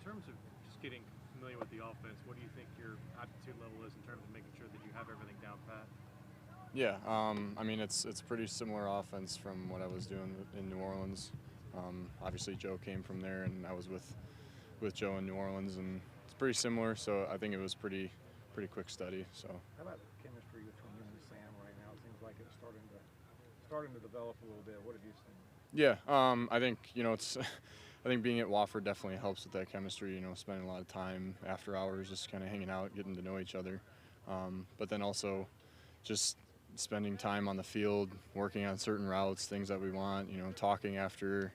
terms of just getting familiar with the offense, what do you think your aptitude level is in terms of making sure that you have everything down pat? Yeah, I mean it's pretty similar offense from what I was doing in New Orleans. Obviously, Joe came from there, and I was with Joe in New Orleans, and it's pretty similar. So I think it was pretty quick study. So How about chemistry between you and Sam right now? It seems like it's starting to develop a little bit. What have you seen? yeah, I think it's I think being at Wofford definitely helps with that chemistry. Spending a lot of time after hours, just kind of hanging out, getting to know each other. But then also just spending time on the field, working on certain routes, things that we want, talking after,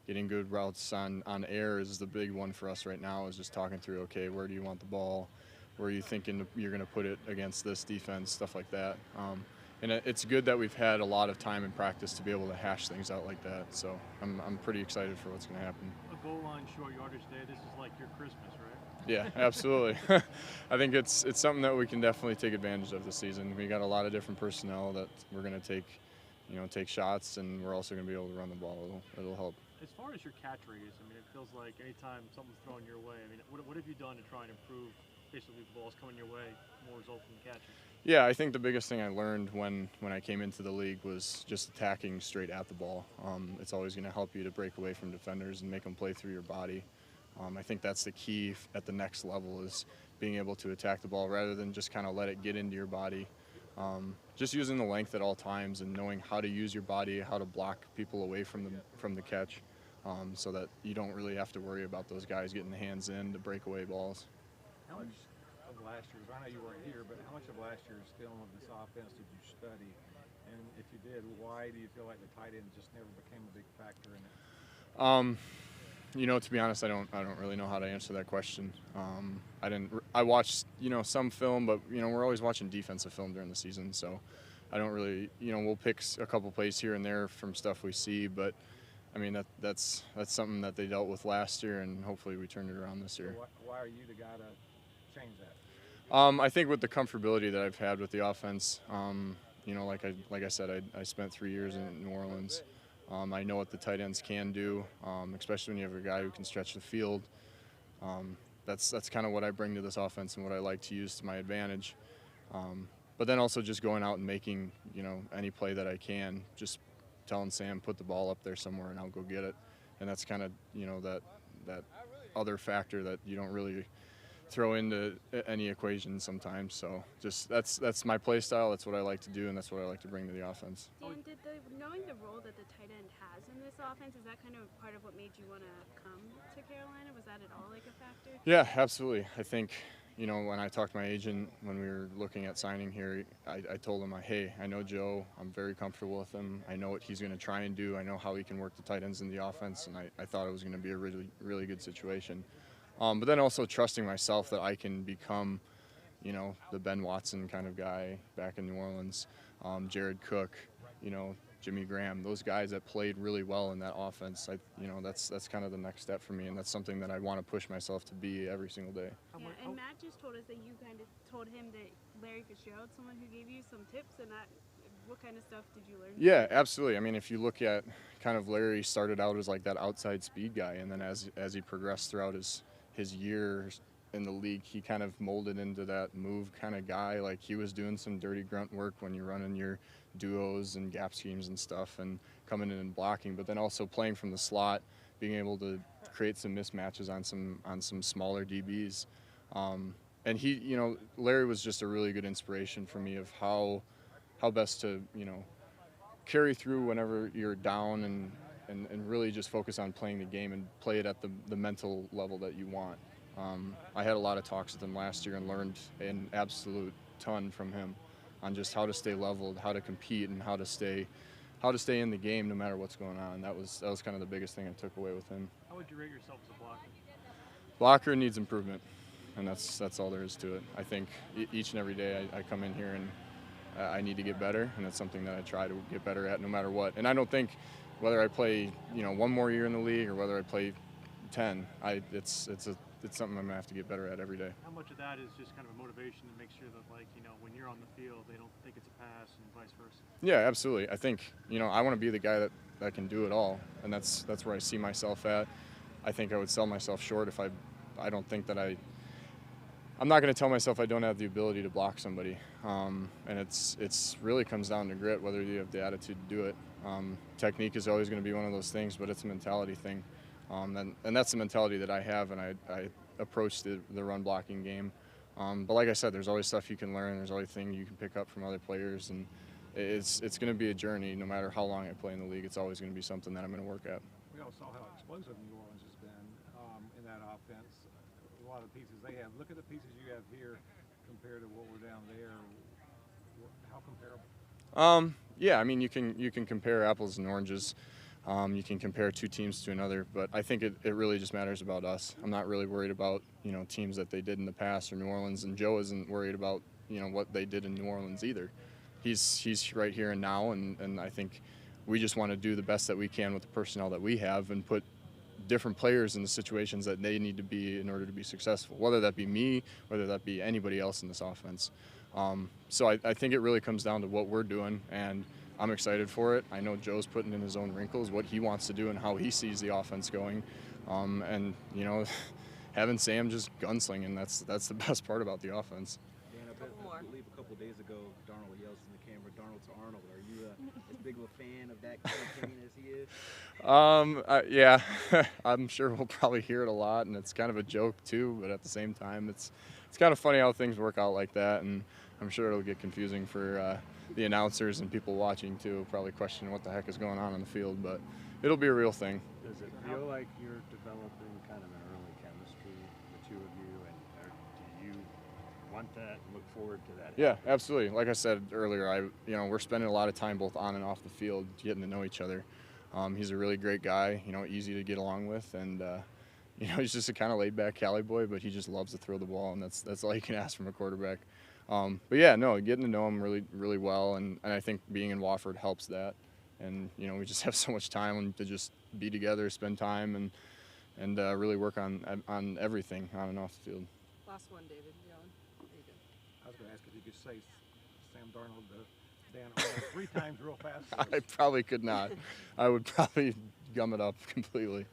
getting good routes on air is the big one for us right now, is just talking through, okay, where do you want the ball? Where are you thinking you're going to put it against this defense, stuff like that. And it's good that we've had a lot of time in practice to be able to hash things out like that. So I'm pretty excited for what's going to happen. A goal line short yardage day, this is like your Christmas, right? Yeah, absolutely. I think it's something that we can definitely take advantage of this season. We got a lot of different personnel that we're going to take shots, and we're also going to be able to run the ball. It'll help. As far as your catch radius, I mean, it feels like anytime something's thrown your way, I mean, what have you done to try and improve basically the ball's coming your way, more result from catches? Yeah, I think the biggest thing I learned when I came into the league was just attacking straight at the ball. It's always going to help you to break away from defenders and make them play through your body. I think that's the key at the next level, is being able to attack the ball rather than just kind of let it get into your body. Just using the length at all times and knowing how to use your body, how to block people away from the catch, so that you don't really have to worry about those guys getting the hands in to break away balls. How much of last year's, I know you weren't here, but how much of last year's film of this offense did you study? And if you did, why do you feel like the tight end just never became a big factor in it? To be honest, I don't really know how to answer that question. I watched some film, but we're always watching defensive film during the season, so I don't really we'll pick a couple plays here and there from stuff we see, but I mean that's something that they dealt with last year, and hopefully we turned it around this year. So why are you the guy to change that? I think with the comfortability that I've had with the offense, like I said, I spent 3 years in New Orleans. I know what the tight ends can do, especially when you have a guy who can stretch the field. That's kind of what I bring to this offense and what I like to use to my advantage. But then also just going out and making any play that I can, just telling Sam, put the ball up there somewhere and I'll go get it. And that's kind of that other factor that you don't really throw into any equation sometimes. So just that's my play style. That's what I like to do, and that's what I like to bring to the offense. Dan, knowing the role that the tight end has in this offense, is that kind of part of what made you want to come to Carolina? Was that at all like a factor? Yeah, absolutely. I think when I talked to my agent when we were looking at signing here, I told him, hey, I know Joe. I'm very comfortable with him. I know what he's going to try and do. I know how he can work the tight ends in the offense, and I thought it was going to be a really, really good situation. But then also trusting myself that I can become, the Ben Watson kind of guy back in New Orleans, Jared Cook, Jimmy Graham, those guys that played really well in that offense. That's kind of the next step for me, and that's something that I want to push myself to be every single day. Yeah, and Matt just told us that you kind of told him that Larry Fitzgerald's someone who gave you some tips, and that. What kind of stuff did you learn? Yeah, absolutely. I mean, if you look at kind of Larry started out as like that outside speed guy, and then as he progressed throughout his years in the league, he kind of molded into that move kind of guy. Like he was doing some dirty grunt work when you're running your duos and gap schemes and stuff, and coming in and blocking, but then also playing from the slot, being able to create some mismatches on some smaller DBs. And Larry was just a really good inspiration for me of how best to carry through whenever you're down, and really just focus on playing the game and play it at the mental level that you want. I had a lot of talks with him last year and learned an absolute ton from him on just how to stay leveled, how to compete, and how to stay in the game no matter what's going on. That was kind of the biggest thing I took away with him. How would you rate yourself as a blocker? Blocker needs improvement, and that's all there is to it. I think each and every day I come in here and I need to get better, and that's something that I try to get better at no matter what. And I don't think whether I play one more year in the league or whether I play 10, it's something I'm gonna have to get better at every day. How much of that is just kind of a motivation to make sure that when you're on the field they don't think it's a pass and vice versa? Yeah, absolutely. I think I want to be the guy that can do it all, and that's where I see myself at. I think I would sell myself short if I I don't think that I'm not going to tell myself I don't have the ability to block somebody. And it's really comes down to grit, whether you have the attitude to do it. Technique is always going to be one of those things, but it's a mentality thing. And that's the mentality that I have, and I approach the run blocking game. But like I said, there's always stuff you can learn. There's always things you can pick up from other players, and it's going to be a journey. No matter how long I play in the league, it's always going to be something that I'm going to work at. We all saw how explosive New Orleans has been in that offense. A lot of the pieces they have. Look at the pieces you have here compared to what we're down there. How comparable? Yeah, I mean, you can compare apples and oranges. You can compare two teams to another, but I think it really just matters about us. I'm not really worried about teams that they did in the past or New Orleans, and Joe isn't worried about what they did in New Orleans either. He's right here and now, and I think we just want to do the best that we can with the personnel that we have and put different players in the situations that they need to be in order to be successful, whether that be me, whether that be anybody else in this offense. So I think it really comes down to what we're doing, and I'm excited for it. I know Joe's putting in his own wrinkles, what he wants to do and how he sees the offense going. And having Sam just gunslinging, that's the best part about the offense. Dan, I believe a couple days ago, Darnold yells in the camera, "Darnold to Arnold." Are you as big of a fan of that campaign as he is? Yeah, I'm sure we'll probably hear it a lot, and it's kind of a joke too. But at the same time, it's kind of funny how things work out like that, and I'm sure it'll get confusing for the announcers and people watching too. Probably questioning what the heck is going on the field, but it'll be a real thing. Does it feel like you're developing kind of an early chemistry, the two of you, and do you want that and look forward to that? Yeah, absolutely. Like I said earlier, we're spending a lot of time both on and off the field getting to know each other. He's a really great guy, easy to get along with, and he's just a kind of laid-back Cali boy, but he just loves to throw the ball, and that's all you can ask from a quarterback. But yeah, no, getting to know him really, really well, and I think being in Wofford helps that. And we just have so much time to just be together, spend time, and really work on everything on and off the field. Last one, David. You on? There you go. I was going to ask if you could say Sam Darnold to Dan Arnold 3 times real fast. I probably could not. I would probably gum it up completely.